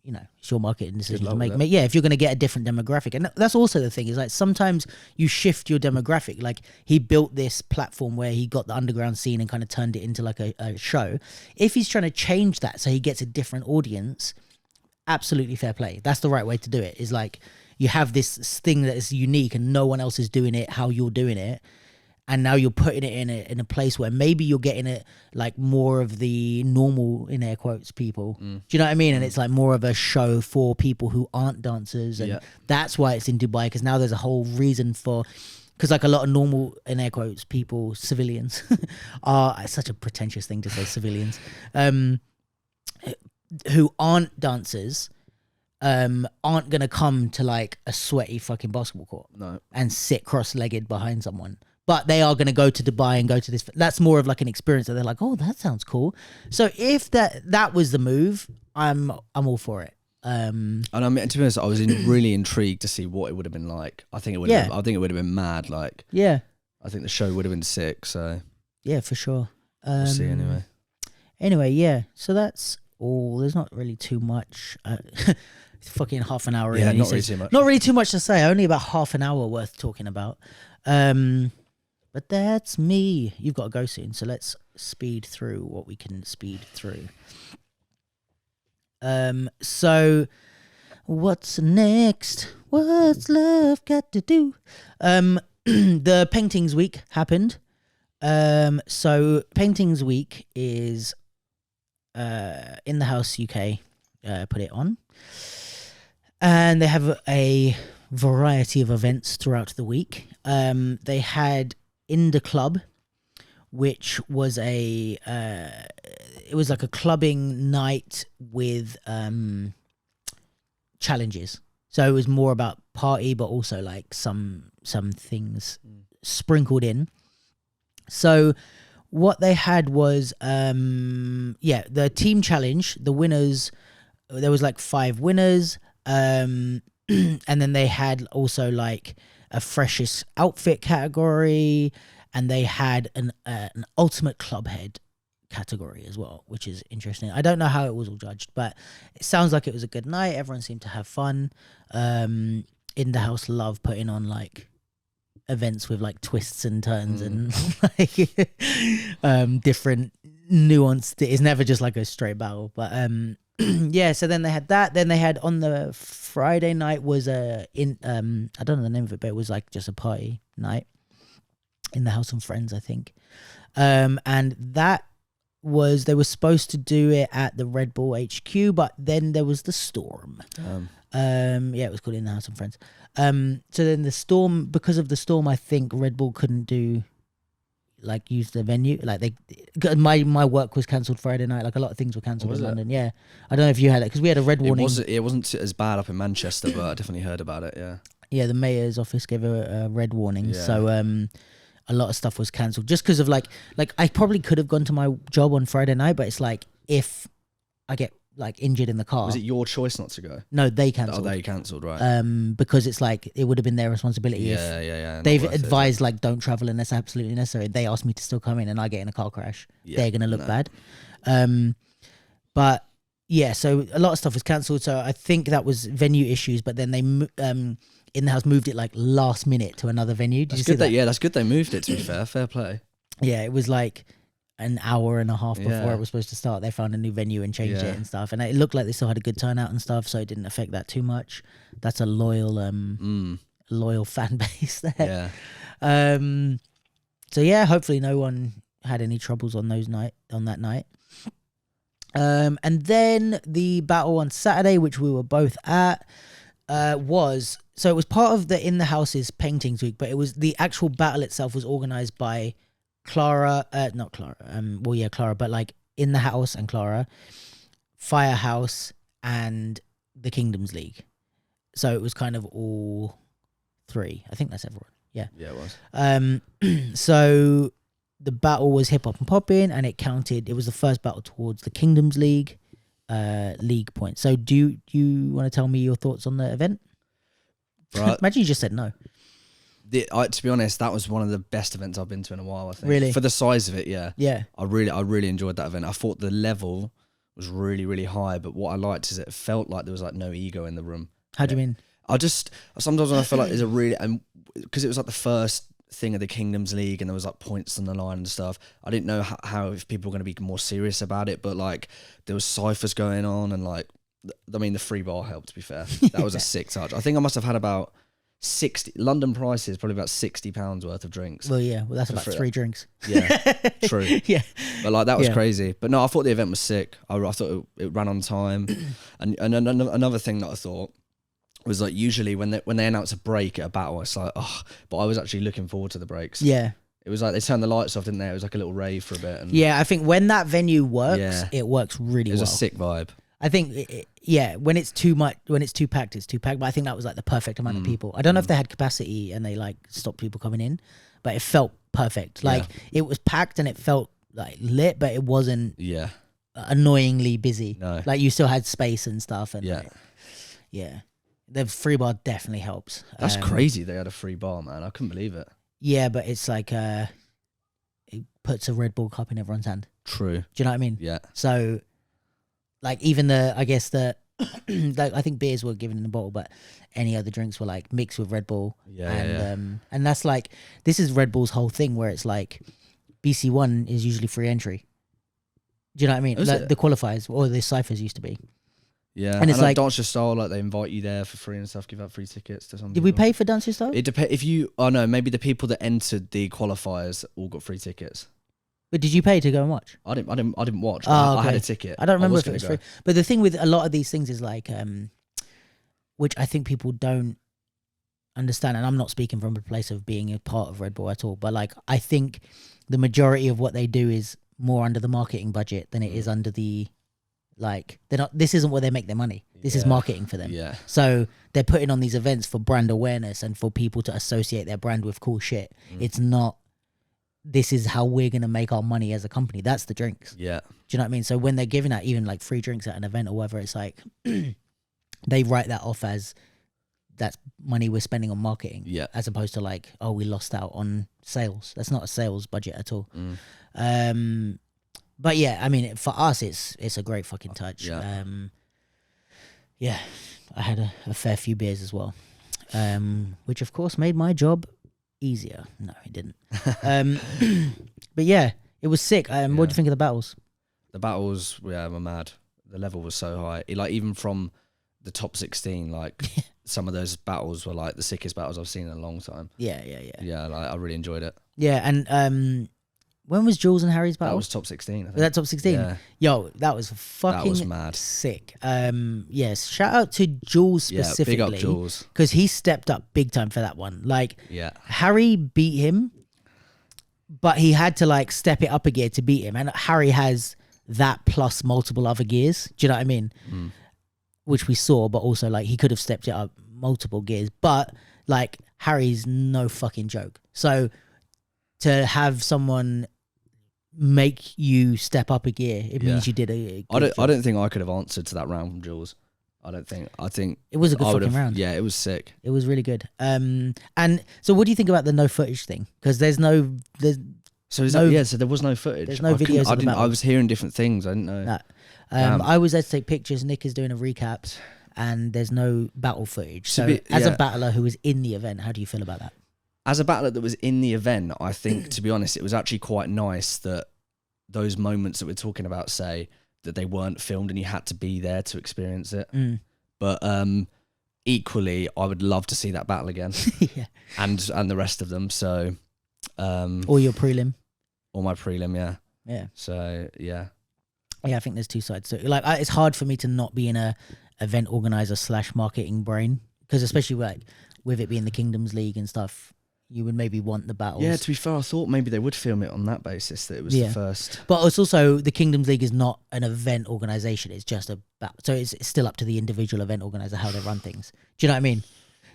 you know, it's your marketing decision to make. Yeah, if you're going to get a different demographic. And that's also the thing is like sometimes you shift your demographic. Like he built this platform where he got the underground scene and kind of turned it into like a show. If he's trying to change that so he gets a different audience, absolutely fair play. That's the right way to do it. Is like you have this thing that is unique and no one else is doing it how you're doing it. And now you're putting it in a place where maybe you're getting it like more of the normal, in air quotes, people. Do you know what I mean? And it's like more of a show for people who aren't dancers. And that's why it's in Dubai, because now there's a whole reason for, because like a lot of normal, in air quotes, people, civilians, are, it's such a pretentious thing to say, civilians, who aren't dancers, aren't going to come to like a sweaty fucking basketball court and sit cross-legged behind someone. But they are going to go to Dubai and go to this. That's more of like an experience that they're like, oh, that sounds cool. So if that was the move, I'm all for it. And I mean, to be honest, I was really intrigued to see what it would have been like. I think it would. I think it would have been mad. Like, yeah, I think the show would have been sick. So yeah, for sure. We'll see anyway. Anyway, yeah. So that's all. There's not really too much. Fucking half an hour. Yeah, not really too much. Not really too much to say. Only about half an hour worth talking about. But that's me. You've got to go soon, so let's speed through what we can speed through. So what's next? What's love got to do? The Peng Tings week happened. So Peng Tings week is in the House UK put it on. And they have a variety of events throughout the week. They had In the Club, which was it was like a clubbing night with challenges. So it was more about party, but also like some things sprinkled in. So what they had was the team challenge. The winners, there was like 5 winners, and then they had also like a freshest outfit category, and they had an ultimate club head category as well, which is interesting. I don't know how it was all judged, but it sounds like it was a good night. Everyone seemed to have fun. In the House love putting on like events with like twists and turns and like different nuance. It's never just like a straight battle, but yeah, so then they had that. Then they had on the Friday night was I don't know the name of it, but it was like just a party night in the House and Friends, I think. And that was, they were supposed to do it at the Red Bull HQ, but then there was the storm. Yeah, it was called In the House and Friends. So then the storm, because of the storm, I think Red Bull couldn't do like use the venue. Like my work was cancelled Friday night. Like a lot of things were cancelled in London. Yeah, I don't know if you had it, because we had a red warning. It wasn't as bad up in Manchester, but I definitely heard about it. Yeah, the mayor's office gave a red warning. Yeah. So a lot of stuff was cancelled just because of like I probably could have gone to my job on Friday night, but it's like if I get like injured in the car. Was it your choice not to go? No, they cancelled. Oh, they cancelled, right? Because it's like it would have been their responsibility. Yeah. They've advised like don't travel unless absolutely necessary. They asked me to still come in, and I get in a car crash. They're gonna look bad. But yeah, so a lot of stuff was cancelled. So I think that was venue issues. But then they In the House moved it like last minute to another venue. Did you see that? Yeah, that's good. They moved it. To be fair play. Yeah, it was like an hour and a half before it was supposed to start. They found a new venue and changed it and stuff, and it looked like they still had a good turnout and stuff, so it didn't affect that too much. That's a loyal fan base there. So yeah, hopefully no one had any troubles on that night. And then the battle on Saturday, which we were both at, it was part of the In the Houses Paintings Week, but it was the actual battle itself was organized by Clara, not Clara, Clara, but like In the House and Clara, Firehouse, and the Kingdoms League. So it was kind of all three. I think that's everyone. Yeah. Yeah, it was. So the battle was hip hop and popping, and it counted. It was the first battle towards the Kingdoms League, league points. So do you want to tell me your thoughts on the event? Right. Imagine you just said no. To be honest, that was one of the best events I've been to in a while. I think. Really? For the size of it, yeah. Yeah. I really enjoyed that event. I thought the level was really, really high, but what I liked is it felt like there was like no ego in the room. How do you mean? Sometimes when I feel like there's a really, and because it was like the first thing of the Kingdoms League and there was like points on the line and stuff, I didn't know how if people were going to be more serious about it, but like there was ciphers going on and like, I mean, the free bar helped, to be fair. That was a sick touch. I think I must have had about 60 London prices, probably about £60 worth of drinks. Well, yeah, that's about 3 drinks. Yeah, true. Yeah, but like that was crazy. But no, I thought the event was sick. I thought it ran on time. and another thing that I thought was like usually when they announce a break at a battle, it's like but I was actually looking forward to the breaks. Yeah. It was like they turned the lights off, didn't they? It was like a little rave for a bit. And yeah, I think when that venue works, it works really well. It was a sick vibe. I think, when it's too packed, it's too packed. But I think that was like the perfect amount of people. I don't know if they had capacity and they like stopped people coming in, but it felt perfect. Like it was packed and it felt like lit, but it wasn't annoyingly busy. No. Like you still had space and stuff. And yeah. The free bar definitely helps. That's crazy. They had a free bar, man. I couldn't believe it. Yeah, but it's like it puts a Red Bull cup in everyone's hand. True. Do you know what I mean? Yeah. So, like, even like, I think beers were given in a bottle, but any other drinks were like mixed with Red Bull. And that's like, this is Red Bull's whole thing where it's like BC1 is usually free entry. Do you know what I mean? Like, the qualifiers or the ciphers used to be. Yeah, and it's like Dance Your Style, like they invite you there for free and stuff, give out free tickets to some Did we pay for Dance Your Style? It depends. If you, oh no, maybe the people that entered the qualifiers all got free tickets. But did you pay to go and watch? I didn't watch. Oh, I okay. had a ticket. I don't remember if it was free. But the thing with a lot of these things is like, which I think people don't understand, and I'm not speaking from a place of being a part of Red Bull at all, but like I think the majority of what they do is more under the marketing budget than it is under the, like, they're not, this isn't where they make their money. This is marketing for them. Yeah. So they're putting on these events for brand awareness and for people to associate their brand with cool shit. It's not, this is how we're going to make our money as a company. That's the drinks. Yeah. Do you know what I mean? So when they're giving out even like free drinks at an event or whatever, it's like they write that off as that's money we're spending on marketing. Yeah. As opposed to like, oh, we lost out on sales. That's not a sales budget at all. But yeah, I mean, for us, it's a great fucking touch. Yeah. Yeah, I had a fair few beers as well, which of course made my job easier. No, it didn't. But yeah, it was sick. What do you think of the battles? The battles, were mad. The level was so high. Like even from the top 16, like some of those battles were like the sickest battles I've seen in a long time. Yeah. Yeah, like I really enjoyed it. Yeah, and when was Jules and Harry's battle? That was top 16, I think. Was that top 16? Yeah. Yo, that was fucking That was mad. Sick. Yes, shout out to Jules specifically. Yeah, big up Jules. Because he stepped up big time for that one. Like, Harry beat him, but he had to like step it up a gear to beat him. And Harry has that plus multiple other gears. Do you know what I mean? Which we saw, but also like he could have stepped it up multiple gears. But like Harry's no fucking joke. So to have someone make you step up a gear, it means you did a I don't think I could have answered to that round from Jules. I think it was a good fucking round. Yeah, it was sick. It was really good. And so what do you think about the no footage thing? Because so there was no footage. There's no videos of the battle. I was hearing different things. I didn't know. I was there to take pictures. Nick is doing a recap, and there's no battle footage. So as a battler who was in the event, how do you feel about that? As a battler that was in the event, I think, to be honest, it was actually quite nice that those moments that we're talking about say that they weren't filmed and you had to be there to experience it. But equally, I would love to see that battle again. Yeah. And the rest of them. So Or your prelim. Or my prelim, yeah. Yeah. So yeah. Yeah, I think there's two sides. So like, it's hard for me to not be in a event organizer / marketing brain, because especially like with it being the Kingdoms League and stuff, you would maybe want the battles. Yeah, to be fair, I thought maybe they would film it on that basis, that it was the first. But it's also, the Kingdoms League is not an event organization. It's just a battle. So it's still up to the individual event organizer how they run things. Do you know what I mean?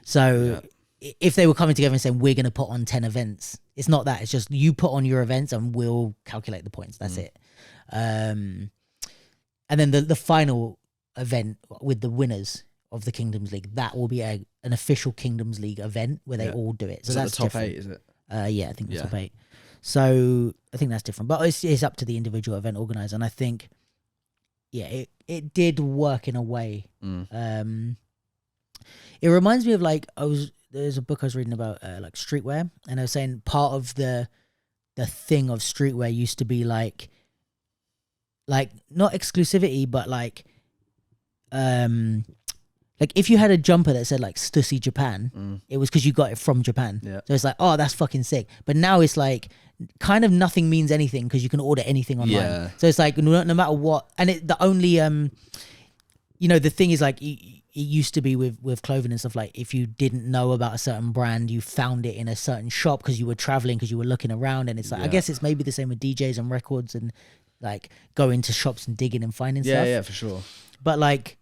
So if they were coming together and saying, we're going to put on 10 events, it's not that. It's just you put on your events and we'll calculate the points. That's it. And then the final event with the winners of the Kingdoms League, that will be an official Kingdoms League event where they all do it. So that's the top different. 8, is it? Yeah, I think the top 8. So I think that's different, but it's up to the individual event organizer. And I think, it did work in a way. It reminds me of like, there's a book I was reading about like streetwear, and I was saying part of the thing of streetwear used to be like not exclusivity, but like if you had a jumper that said like Stussy Japan, it was because you got it from Japan. Yeah. So it's like, oh, that's fucking sick. But now it's like kind of nothing means anything because you can order anything online. Yeah. So it's like no matter what, and the only the thing is like it used to be with clothing and stuff, like if you didn't know about a certain brand, you found it in a certain shop because you were traveling, because you were looking around, and it's like I guess it's maybe the same with DJs and records and like going to shops and digging and finding stuff. Yeah, for sure. But like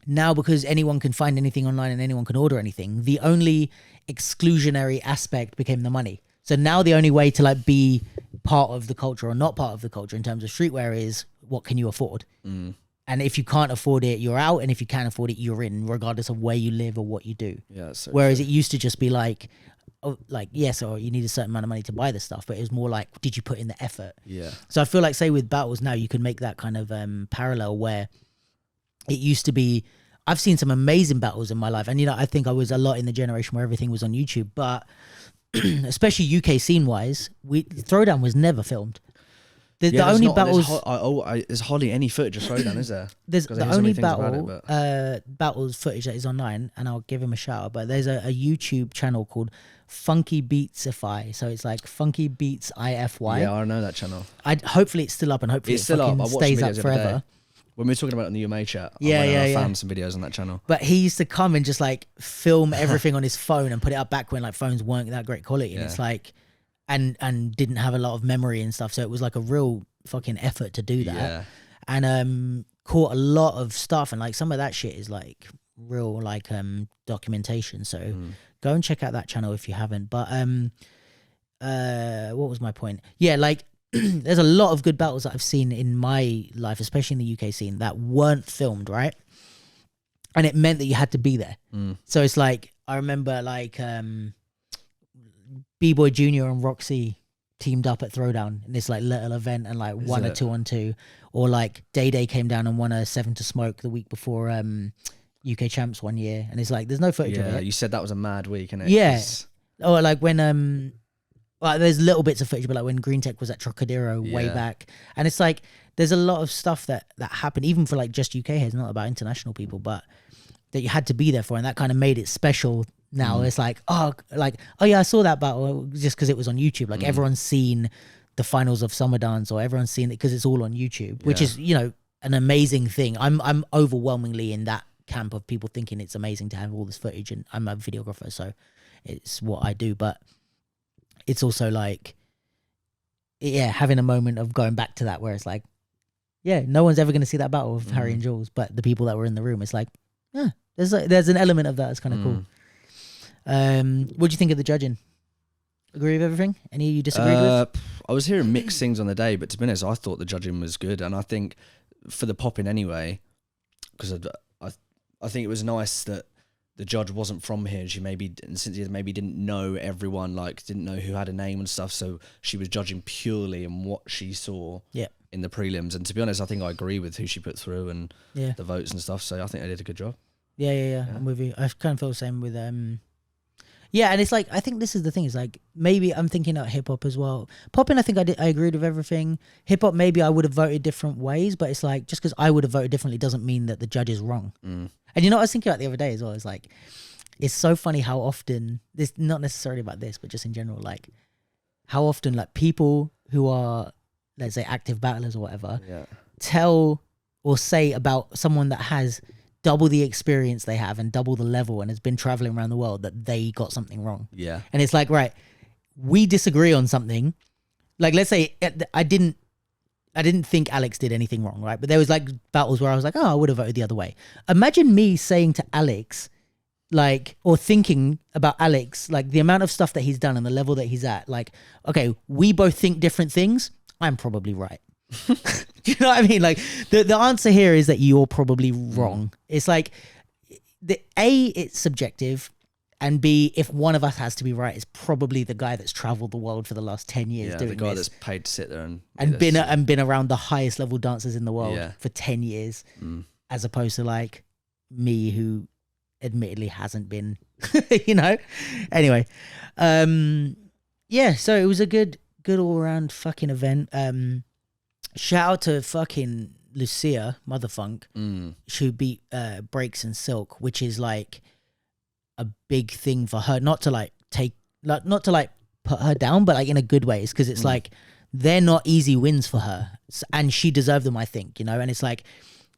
now, because anyone can find anything online and anyone can order anything, the only exclusionary aspect became the money. So now the only way to like be part of the culture or not part of the culture in terms of streetwear is what can you afford? And if you can't afford it, you're out. And if you can afford it, you're in, regardless of where you live or what you do. Yeah. So whereas it used to just be like, yes, or you need a certain amount of money to buy the stuff, but it was more like, did you put in the effort? Yeah. So I feel like, say with battles now, you can make that kind of parallel where it used to be. I've seen some amazing battles in my life, and I think I was a lot in the generation where everything was on YouTube, but especially UK scene wise, Throwdown was never filmed. The only battles there's hardly any footage of Throwdown, is there? There's the only battles footage that is online, and I'll give him a shout out. But there's a YouTube channel called Funky Beatsify, so it's like Funky Beats IFY. Yeah, I know that channel. Hopefully it's still up, and hopefully it's still up. I watched stays videos up the forever. other day. When we were talking about it in the UMA chat, I found some videos on that channel. But he used to come and just like film everything on his phone and put it up back when like phones weren't that great quality, and it's like, and didn't have a lot of memory and stuff, so it was like a real fucking effort to do that. And caught a lot of stuff, and like some of that shit is like real like documentation. So go and check out that channel if you haven't. But what was my point? Yeah, like. There's a lot of good battles that I've seen in my life, especially in the UK scene, that weren't filmed, right? And it meant that you had to be there. So it's like, I remember like B-Boy Junior and Roxy teamed up at Throwdown in this like little event and like won a 2-on-2. Or like Day Day came down and won a 7 to Smoke the week before UK Champs one year. And it's like, there's no footage of it. You said that was a mad week, innit? Yeah. Or like when well, there's little bits of footage, but like when Green Tech was at Trocadero way back, and it's like there's a lot of stuff that happened, even for like just UK heads, not about international people, but that you had to be there for, and that kind of made it special. Now it's like, oh yeah, I saw that battle just because it was on YouTube. Like everyone's seen the finals of Summer Dance, or everyone's seen it because it's all on YouTube, which is an amazing thing. I'm overwhelmingly in that camp of people thinking it's amazing to have all this footage, and I'm a videographer, so it's what I do, but. It's also like, having a moment of going back to that where it's like, no one's ever going to see that battle of Harry and Jules, but the people that were in the room, it's like, there's an element of that that's kind of cool. What do you think of the judging? Agree with everything? Any you disagreed with? I was hearing mixed things on the day, but to be honest, I thought the judging was good, and I think for the popping anyway, because I think it was nice that the judge wasn't from here, and Cynthia maybe didn't know everyone, like didn't know who had a name and stuff, so she was judging purely on what she saw in the prelims. And to be honest, I think I agree with who she put through and the votes and stuff, so I think they did a good job. Yeah. I'm with you. I kind of feel the same with and it's like, I think this is the thing, is like, maybe I'm thinking about hip hop as well. Popping, I think I agreed with everything. Hip hop, maybe I would have voted different ways, but it's like, just because I would have voted differently doesn't mean that the judge is wrong. And what I was thinking about the other day as well, is like, it's so funny how often, this not necessarily about this, but just in general, like how often like people who are, let's say, active battlers or whatever, Yeah. tell or say about someone that has double the experience they have and double the level and has been traveling around the world that they got something wrong. Yeah. And it's like, right, we disagree on something. Like, let's say I didn't think Alex did anything wrong, right? But there was like battles where I was like, oh, I would have voted the other way. Imagine me saying to Alex, like, or thinking about Alex, like the amount of stuff that he's done and the level that he's at, like, okay, we both think different things. I'm probably right. Do you know what I mean? Like the answer here is that you're probably wrong. It's like it's subjective, and B, if one of us has to be right, it's probably the guy that's traveled the world for the last 10 years doing the guy this. that's paid to sit there and been around the highest level dancers in the world for 10 years, as opposed to like me, who admittedly hasn't been, you know. Anyway, yeah, so it was a good all around fucking event. Shout out to fucking Lucia Motherfunk, who beat Breaks and Silk, which is like a big thing for her. Not to like put her down, but like in a good way. It's because it's like they're not easy wins for her, and she deserved them, I think, you know. And it's like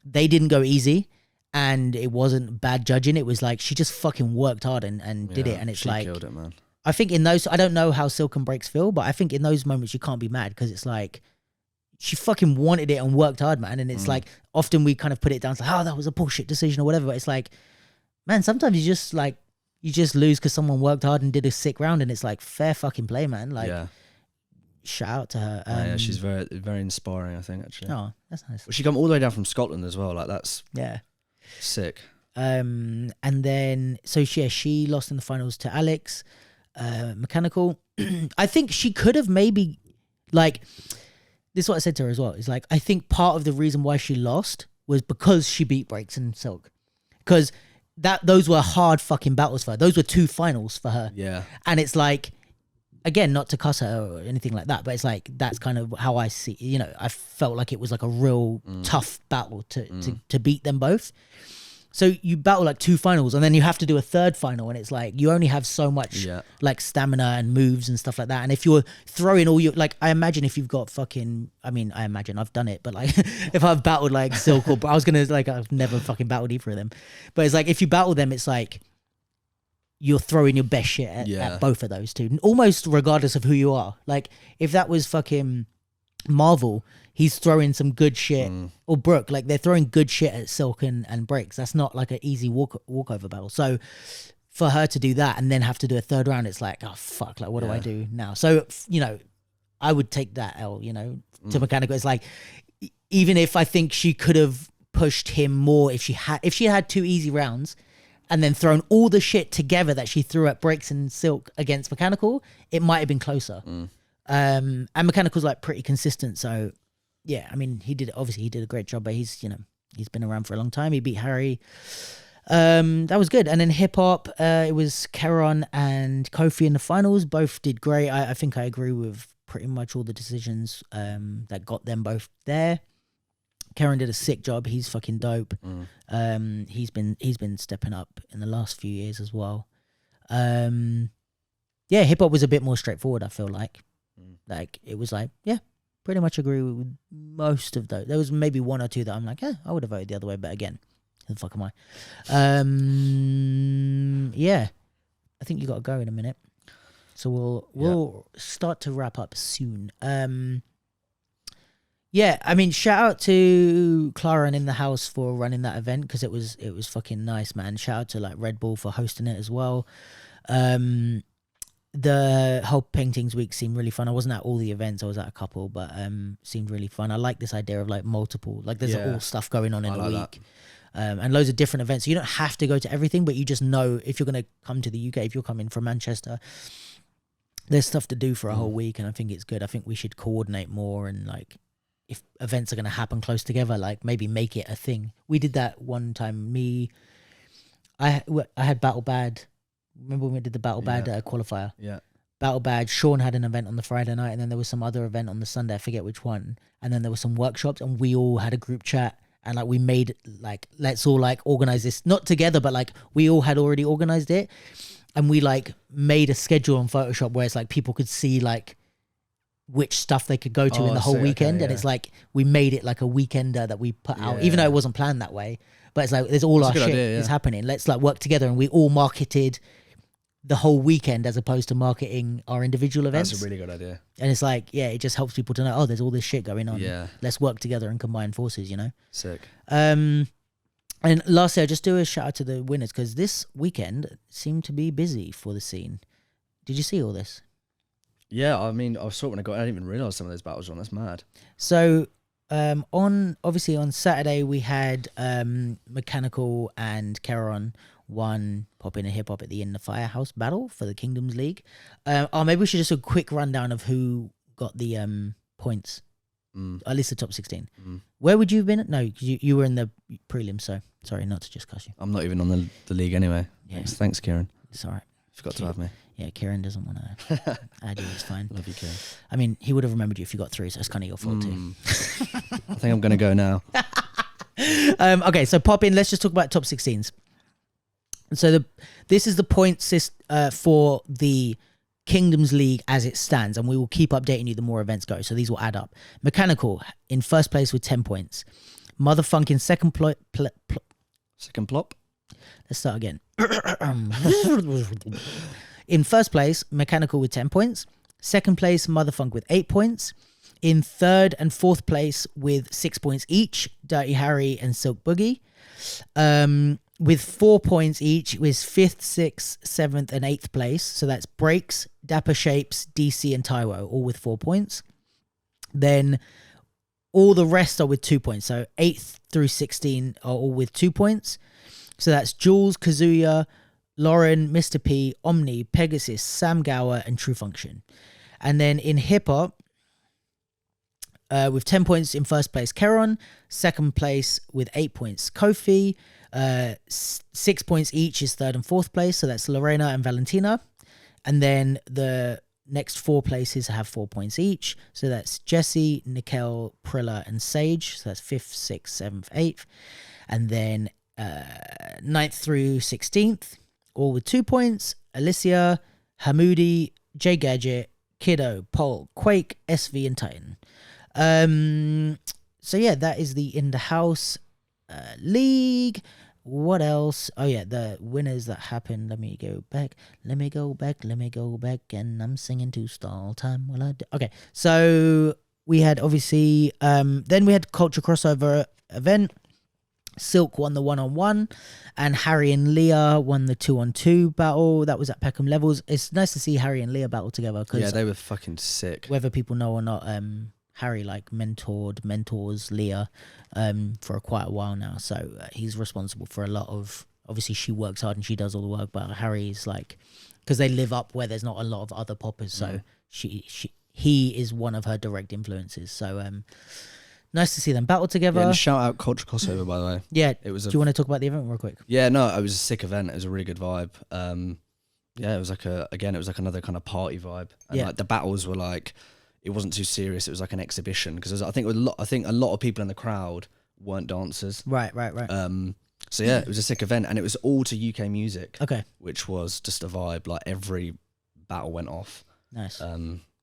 they didn't go easy, and it wasn't bad judging. It was like she just fucking worked hard and did it. And it's like, killed it, man. I think in those, I don't know how Silk and Breaks feel, but I think in those moments you can't be mad, because it's like she fucking wanted it and worked hard, man. And it's like often we kind of put it down to like, oh, that was a bullshit decision or whatever. But it's like, man, sometimes you just lose because someone worked hard and did a sick round, and it's like fair fucking play, man. Like, shout out to her. Yeah, she's very, very inspiring, I think, actually. Oh, that's nice. Well, she come all the way down from Scotland as well. Like, that's sick. And then she lost in the finals to Alex, Mechanical. I think she could have maybe, like, this is what I said to her as well. It's like, I think part of the reason why she lost was because she beat Breaks and Silk, because those were hard fucking battles for her. Those were 2 finals for her. Yeah. And it's like, again, not to cuss her or anything like that, but it's like, that's kind of how I see, you know, I felt like it was like a real tough battle to beat them both. So you battle like 2 finals, and then you have to do a 3rd final, and it's like you only have so much like stamina and moves and stuff like that. And if you're throwing all your, like, I imagine if you've got fucking, I mean, I imagine I've done it, but like if I've battled like Silk or, I was gonna like, I've never fucking battled either of them, but it's like if you battle them, it's like you're throwing your best shit at both of those 2, almost regardless of who you are. Like if that was fucking Marvel, he's throwing some good shit, or Brooke, like they're throwing good shit at Silk and Breaks. That's not like an easy walkover battle. So for her to do that and then have to do a 3rd round, it's like, oh fuck, like what do I do now? So, you know, I would take that L, you know, to Mechanical. It's like, even if I think she could have pushed him more if she had 2 easy rounds and then thrown all the shit together that she threw at Breaks and Silk against Mechanical, it might have been closer. And Mechanical's like pretty consistent, so yeah, I mean, he did a great job, but he's been around for a long time. He beat Harry. That was good. And then hip hop, it was Keron and Kofi in the finals. Both did great. I think I agree with pretty much all the decisions that got them both there. Keron did a sick job. He's fucking dope. He's been stepping up in the last few years as well. Yeah, hip hop was a bit more straightforward, I feel like. Like it was like, yeah, pretty much agree with most of those. There was maybe 1 or 2 that I'm like, yeah, I would have voted the other way, but again, who the fuck am I? Yeah, I think you got to go in a minute, so we'll start to wrap up soon. Yeah, I mean, shout out to Clara and In the House for running that event, because it was fucking nice, man. Shout out to like Red Bull for hosting it as well. The whole Peng Tings week seemed really fun. I wasn't at all the events, I was at a couple, but seemed really fun. I like this idea of like multiple, like there's all stuff going on in a week, and loads of different events. So you don't have to go to everything, but you just know if you're going to come to the UK, if you're coming from Manchester, there's stuff to do for a whole week, and I think it's good. I think we should coordinate more, and like if events are going to happen close together, like maybe make it a thing. We did that one time. I had Battle Bad. Remember when we did the Battle Bad qualifier? Yeah. Battle Bad. Sean had an event on the Friday night, and then there was some other event on the Sunday. I forget which one. And then there were some workshops, and we all had a group chat, and like we made like, let's all like organize this, not together, but like we all had already organized it, and we like made a schedule on Photoshop where it's like people could see like which stuff they could go to in the whole weekend, and it's like we made it like a weekender that we put out, even though it wasn't planned that way. But it's like there's all our shit is happening. Let's like work together, and we all marketed the whole weekend as opposed to marketing our individual events. That's a really good idea. And it's like, yeah, it just helps people to know, oh, there's all this shit going on. Yeah. Let's work together and combine forces, you know? Sick. And lastly, I'll just do a shout out to the winners because this weekend seemed to be busy for the scene. Did you see all this? Yeah, I mean, I saw it when I didn't even realise some of those battles were on. That's mad. So, on Saturday, we had Mechanical and Keron won Pop In and Hip Hop at the In the Firehouse battle for the Kingdoms League. Maybe we should just do a quick rundown of who got the points, at least the top 16. Where would you have been? No, you were in the prelims, so sorry not to just cuss you. I'm not even on the league anyway. Yeah. Thanks, Kieran. It's all right. Forgot to have me. Yeah, Kieran doesn't want to add you. It's fine. Love you, Kieran. I mean, he would have remembered you if you got through, so it's kind of your fault too. I think I'm going to go now. Okay, so Pop In. Let's just talk about top 16s. So this is the points for the Kingdoms League as it stands, and we will keep updating you the more events go. So these will add up. Mechanical in first place with 10 points. Motherfunk in second Second plop. Let's start again. In first place, Mechanical with 10 points. Second place, Motherfunk with 8 points. In third and fourth place with 6 points each, Dirty Harry and Silk Boogie. With 4 points each, with 5th, 6th, 7th, and 8th place. So that's Breaks, Dapper Shapes, DC, and Taiwo, all with 4 points. Then all the rest are with 2 points. So 8th through 16 are all with 2 points. So that's Jules, Kazuya, Lauren, Mr. P, Omni, Pegasus, Sam Gower, and True Function. And then in hip hop, with 10 points in first place, Keron. Second place with 8 points, Kofi. 6 points each is third and fourth place. So that's Lorena and Valentina. And then the next 4 places have 4 points each. So that's Jesse, Nikel, Prilla, and Sage. So that's 5th, 6th, 7th, 8th. And then 9th through 16th, all with 2 points. Alicia, Hamoudi, J Gadget, Kiddo, Pol, Quake, SV, and Titan. So yeah, that is the In the House league. What else? Oh yeah, the winners that happened. Let me go back, and I'm singing to stall time while I do. Okay, so we had obviously then we had Culture Crossover event. Silk won the 1-on-1, and Harry and Leah won the 2-on-2 battle. That was at Peckham Levels. It's nice to see Harry and Leah battle together. Yeah, they were fucking sick. Whether people know or not, Harry like mentors Leah for quite a while now. So he's responsible for a lot of, obviously she works hard and she does all the work, but Harry's like, because they live up where there's not a lot of other poppers. So he is one of her direct influences. So nice to see them battle together. Yeah, and shout out Culture Crossover, by the way. Yeah. Do you want to talk about the event real quick? Yeah, no, it was a sick event. It was a really good vibe. Yeah, it was like another kind of party vibe. And like the battles were like, it wasn't too serious. It was like an exhibition because I think a lot of people in the crowd weren't dancers. Right. So yeah, it was a sick event, and it was all to UK music. Okay. Which was just a vibe. Like every battle went off. Nice.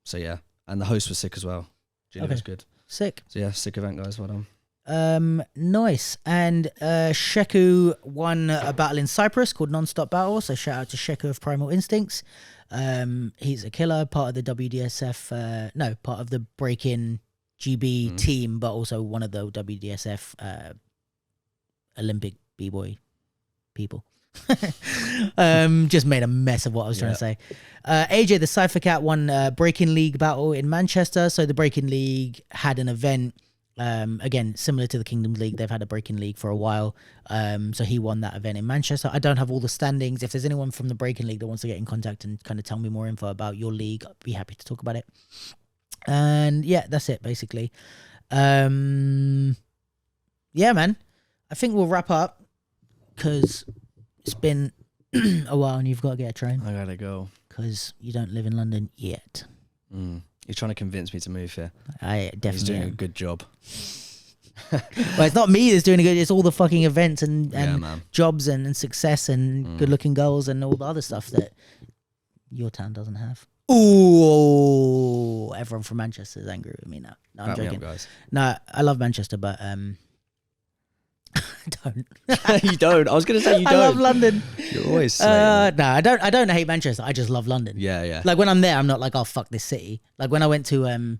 So yeah, and the host was sick as well. Gina was good. Sick. So yeah, sick event, guys. Well done. Nice. And Sheku won a battle in Cyprus called Non-Stop Battle. So shout out to Sheku of Primal Instincts. He's a killer, part of the WDSF. Part of the Break-In GB team, but also one of the WDSF Olympic b-boy people. Just made a mess of what I was trying to say. AJ the Cypher Cat won Break-In League battle in Manchester. So the Break-In League had an event, again similar to the Kingdoms League. They've had a Break-In League for a while. So he won that event in Manchester. I don't have all the standings. If there's anyone from the Break-In League that wants to get in contact and kind of tell me more info about your league, I'd be happy to talk about it. And yeah, that's it basically. Yeah, man, I think we'll wrap up because it's been a while and you've got to get a train. I gotta go. Because you don't live in London yet. He's trying to convince me to move here. I definitely He's doing am. a good job. Well, it's not me that's doing a good, it's all the fucking events and jobs and success and good looking girls and all the other stuff that your town doesn't have. Ooh, everyone from Manchester is angry with me now. No, I'm Back me joking. up, guys. No, I love Manchester, but I don't. You don't. I was going to say you I don't. love London. You're always slating it. No, I don't hate Manchester. I just love London. Yeah. Like when I'm there, I'm not like, oh fuck this city. Like when I went to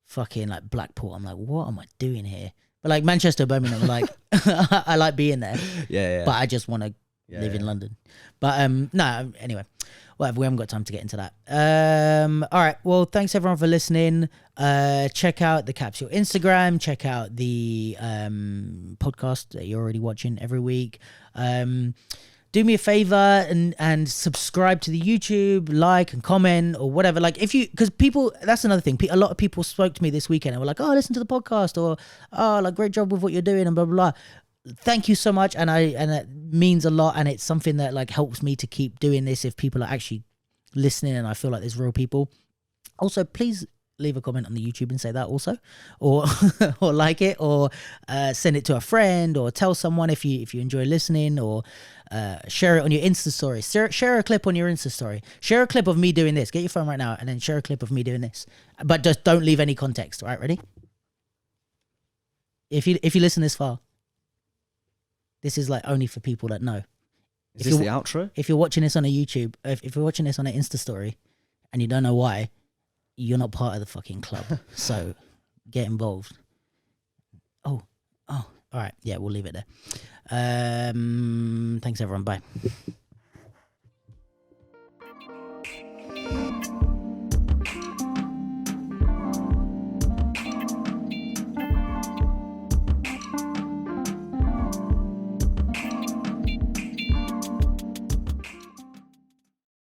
fucking like Blackpool, I'm like, what am I doing here? But like Manchester, Birmingham, like I like being there. Yeah. But I just want to live in London. But no, anyway, whatever. We haven't got time to get into that. All right. Well, thanks everyone for listening. Check out the Capsule Instagram. Check out the podcast that you're already watching every week. Do me a favor and subscribe to the YouTube, like and comment or whatever. Like if you, because people, that's another thing. A lot of people spoke to me this weekend and were like, oh, listen to the podcast, or oh, like great job with what you're doing and blah, blah, blah. Thank you so much. And it means a lot. And it's something that like helps me to keep doing this if people are actually listening and I feel like there's real people. Also, please leave a comment on the YouTube and say that also, or or like it, or send it to a friend, or tell someone if you enjoy listening, or share it on your Insta story. Share a clip on your Insta story. Share a clip of me doing this. Get your phone right now and then share a clip of me doing this. But just don't leave any context. All right, ready? If you listen this far, this is like only for people that know. Is this the outro? If you're watching this on a YouTube, if you're watching this on an Insta story, and you don't know why, you're not part of the fucking club. So get involved. Oh, all right. Yeah, we'll leave it there. Thanks everyone. Bye.